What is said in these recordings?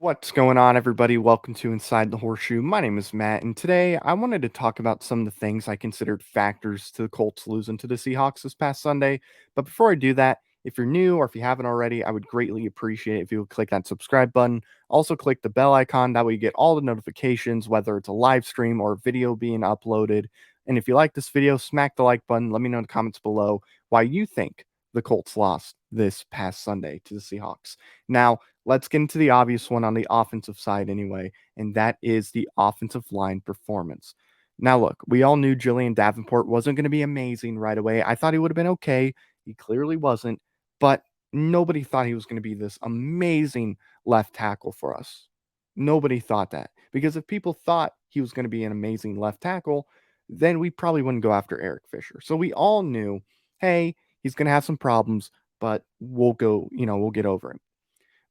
What's going on, everybody? Welcome to Inside the Horseshoe. My name is Matt, and today I wanted to talk about some of the things I considered factors to the Colts losing to the Seahawks this past Sunday. But before I do that, if you're new or if you haven't already, I would greatly appreciate it if you would click that subscribe button. Also, click the bell icon. That way, you get all the notifications, whether it's a live stream or a video being uploaded. And if you like this video, smack the like button. Let me know in the comments below why you think the Colts lost this past Sunday to the Seahawks. Now, let's get into the obvious one on the offensive side anyway, and that is the offensive line performance. Now, look, we all knew Julian Davenport wasn't going to be amazing right away. I thought he would have been okay. He clearly wasn't, but nobody thought he was going to be this amazing left tackle for us. Nobody thought that because if people thought he was going to be an amazing left tackle, then we probably wouldn't go after Eric Fisher. So we all knew, hey, he's going to have some problems, but we'll get over it.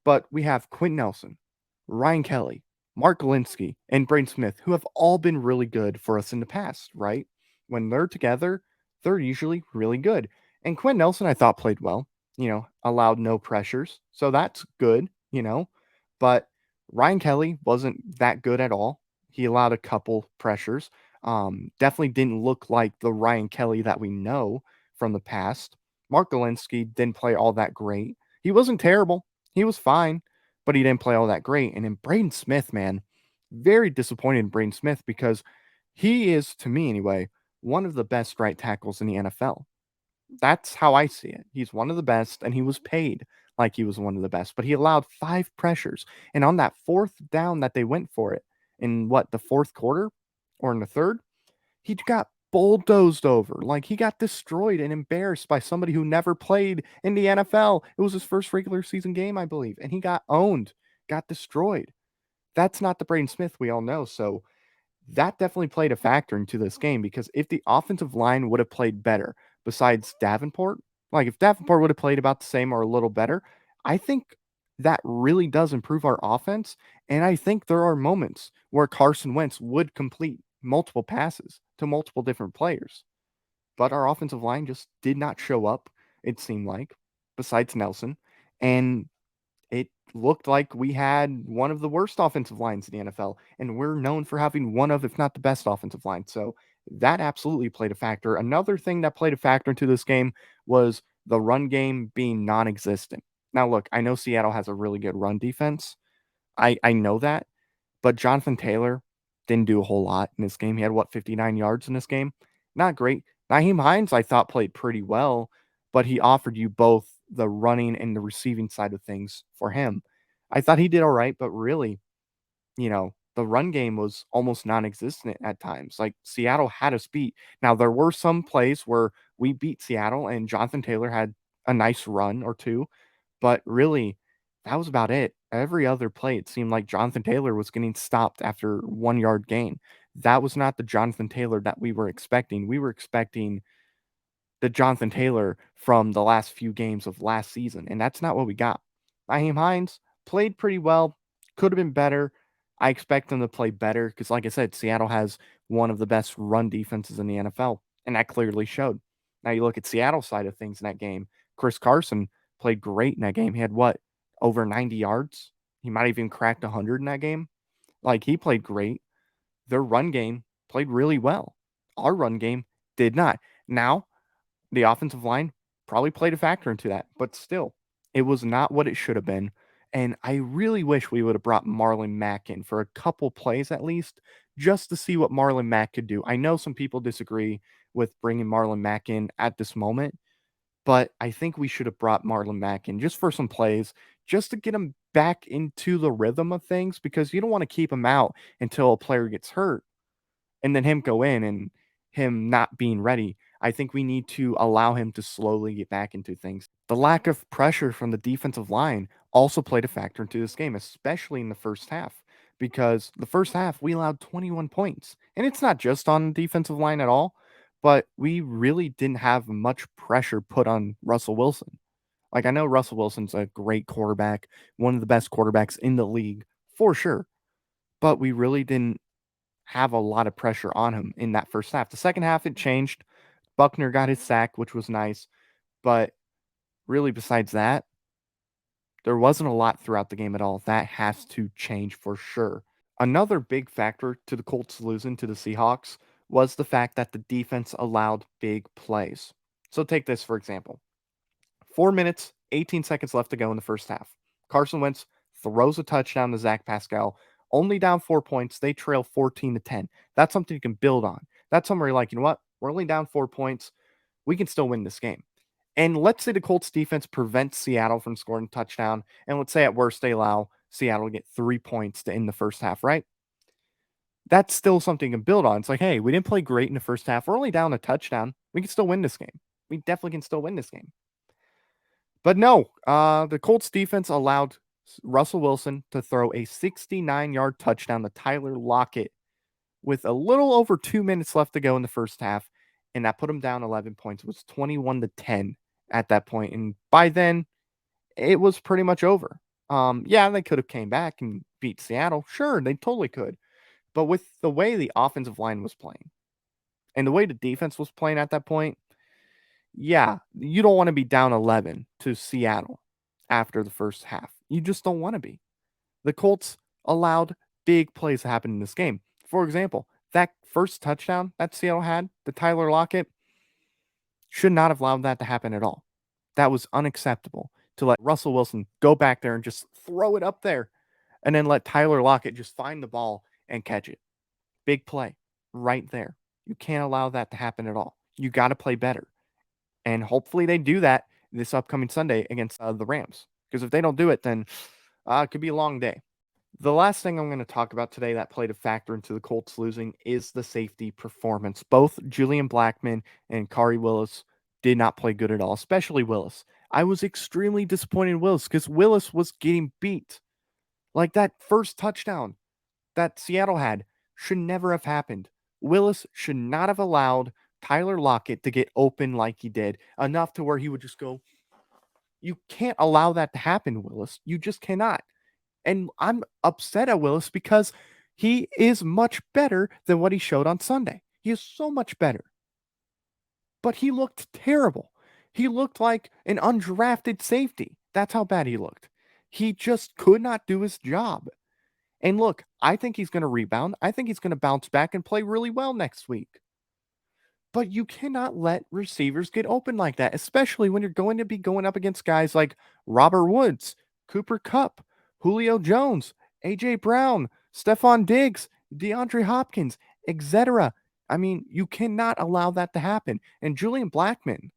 But we have Quentin Nelson, Ryan Kelly, Mark Galinsky, and Braden Smith, who have all been really good for us in the past, right? When they're together, they're usually really good. And Quentin Nelson, I thought, played well, allowed no pressures. So that's good. But Ryan Kelly wasn't that good at all. He allowed a couple pressures. Definitely didn't look like the Ryan Kelly that we know from the past. Mark Galinsky didn't play all that great. He wasn't terrible. He was fine, but he didn't play all that great. And then Braden Smith, man, very disappointed in Braden Smith because he is, to me anyway, one of the best right tackles in the NFL. That's how I see it. He's one of the best, and he was paid like he was one of the best, but he allowed five pressures. And on that fourth down that they went for it in the fourth quarter or in the third, he got bulldozed over. Like he got destroyed and embarrassed by somebody who never played in the NFL. It was his first regular season game, I believe, and he got owned, got destroyed. That's not the Braden Smith we all know. So that definitely played a factor into this game because if the offensive line would have played better, besides Davenport, like if Davenport would have played about the same or a little better, I think that really does improve our offense. And I think there are moments where Carson Wentz would complete multiple passes to multiple different players. But our offensive line just did not show up, it seemed like, besides Nelson. And it looked like we had one of the worst offensive lines in the NFL, and we're known for having one of, if not the best offensive line. So that absolutely played a factor. Another thing that played a factor into this game was the run game being non existent. Now, look, I know Seattle has a really good run defense. I know that, but Jonathan Taylor didn't do a whole lot in this game. He had 59 yards in this game? Not great. Nyheim Hines, I thought, played pretty well, but he offered you both the running and the receiving side of things for him. I thought he did all right, but really, the run game was almost non-existent at times. Like Seattle had us beat. Now there were some plays where we beat Seattle and Jonathan Taylor had a nice run or two, but really that was about it. Every other play it seemed like Jonathan Taylor was getting stopped after 1 yard gain. That was not the Jonathan Taylor that we were expecting. We were expecting the Jonathan Taylor from the last few games of last season, and that's not what we got. Nyheim Hines played pretty well, could have been better. I expect them to play better because, like I said, Seattle has one of the best run defenses in the NFL, and that clearly showed. Now you look at Seattle's side of things in that game. Chris Carson played great in that game. He had over 90 yards. He might have even cracked 100 in that game. Like he played great. Their run game played really well. Our run game did not. Now the offensive line probably played a factor into that, but still, it was not what it should have been. And I really wish we would have brought Marlon Mack in for a couple plays at least, just to see what Marlon Mack could do. I know some people disagree with bringing Marlon Mack in at this moment, but I think we should have brought Marlon Mack in just for some plays, just to get him back into the rhythm of things because you don't want to keep him out until a player gets hurt and then him go in and him not being ready. I think we need to allow him to slowly get back into things. The lack of pressure from the defensive line also played a factor into this game, especially in the first half, because the first half we allowed 21 points. And it's not just on the defensive line at all, but we really didn't have much pressure put on Russell Wilson. Like, I know Russell Wilson's a great quarterback, one of the best quarterbacks in the league, for sure, but we really didn't have a lot of pressure on him in that first half. The second half, it changed. Buckner got his sack, which was nice. But really, besides that, There wasn't a lot throughout the game at all. That has to change for sure. Another big factor to the Colts losing to the Seahawks was the fact that the defense allowed big plays. So take this for example. 4 minutes, 18 seconds left to go in the first half. Carson Wentz throws a touchdown to Zach Pascal, only down 4 points. They trail 14-10. That's something you can build on. That's somewhere you're like, you know what? We're only down 4 points. We can still win this game. And let's say the Colts defense prevents Seattle from scoring a touchdown. And let's say at worst they allow Seattle to get 3 points to end the first half, right? That's still something you can build on. It's like, hey, we didn't play great in the first half. We're only down a touchdown. We can still win this game. We definitely can still win this game. But no, the Colts defense allowed Russell Wilson to throw a 69-yard touchdown to Tyler Lockett with a little over 2 minutes left to go in the first half, and that put him down 11 points. It was 21-10 at that point, and by then it was pretty much over. Yeah, they could have came back and beat Seattle. Sure, they totally could. But with the way the offensive line was playing and the way the defense was playing at that point, yeah, you don't want to be down 11 to Seattle after the first half. You just don't want to be. The Colts allowed big plays to happen in this game. For example, that first touchdown that Seattle had, the Tyler Lockett, should not have allowed that to happen at all. That was unacceptable to let Russell Wilson go back there and just throw it up there and then let Tyler Lockett just find the ball and catch it. Big play right there. You can't allow that to happen at all. You got to play better. And hopefully they do that this upcoming Sunday against the Rams. Because if they don't do it, then it could be a long day. The last thing I'm going to talk about today that played a factor into the Colts losing is the safety performance. Both Julian Blackmon and Kari Willis did not play good at all, especially Willis. I was extremely disappointed in Willis because Willis was getting beat. Like that first touchdown that Seattle had should never have happened. Willis should not have allowed Tyler Lockett to get open like he did, enough to where he would just go. You can't allow that to happen, Willis. You just cannot. And I'm upset at Willis because he is much better than what he showed on Sunday. He is so much better. But he looked terrible. He looked like an undrafted safety. That's how bad he looked. He just could not do his job. And look, I think he's going to rebound. I think he's going to bounce back and play really well next week. But you cannot let receivers get open like that, especially when you're going to be going up against guys like Robert Woods, Cooper Kupp, Julio Jones, A.J. Brown, Stephon Diggs, DeAndre Hopkins, etc. I mean, you cannot allow that to happen. And Julian Blackmon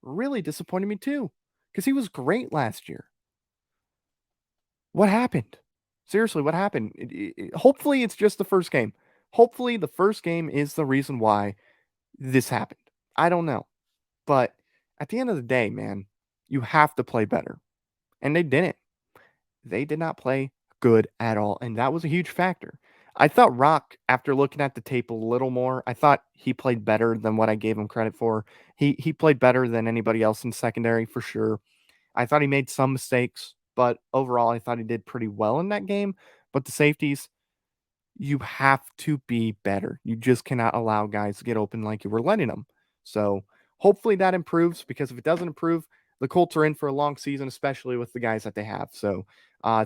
really disappointed me too because he was great last year. What happened? Seriously, what happened? Hopefully, it's just the first game. Hopefully, the first game is the reason why this happened. I don't know. But at the end of the day, man, you have to play better. And they didn't. They did not play good at all. And that was a huge factor. I thought Rock, after looking at the tape a little more, I thought he played better than what I gave him credit for. He played better than anybody else in secondary for sure. I thought he made some mistakes, but overall, I thought he did pretty well in that game. But the safeties, you have to be better. You just cannot allow guys to get open like you were letting them. So hopefully that improves because if it doesn't improve, the Colts are in for a long season, especially with the guys that they have. So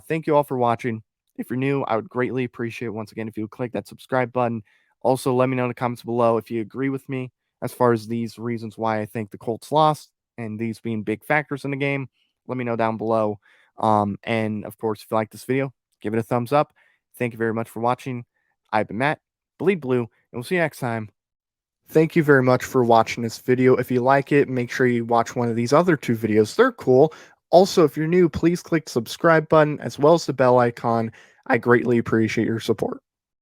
thank you all for watching. If you're new, I would greatly appreciate once again if you would click that subscribe button. Also, let me know in the comments below if you agree with me as far as these reasons why I think the Colts lost and these being big factors in the game. Let me know down below. And of course, if you like this video, give it a thumbs up. Thank you very much for watching. I've been Matt, Bleed Blue, and we'll see you next time. Thank you very much for watching this video. If you like it, make sure you watch one of these other two videos. They're cool. Also, if you're new, please click the subscribe button as well as the bell icon. I greatly appreciate your support.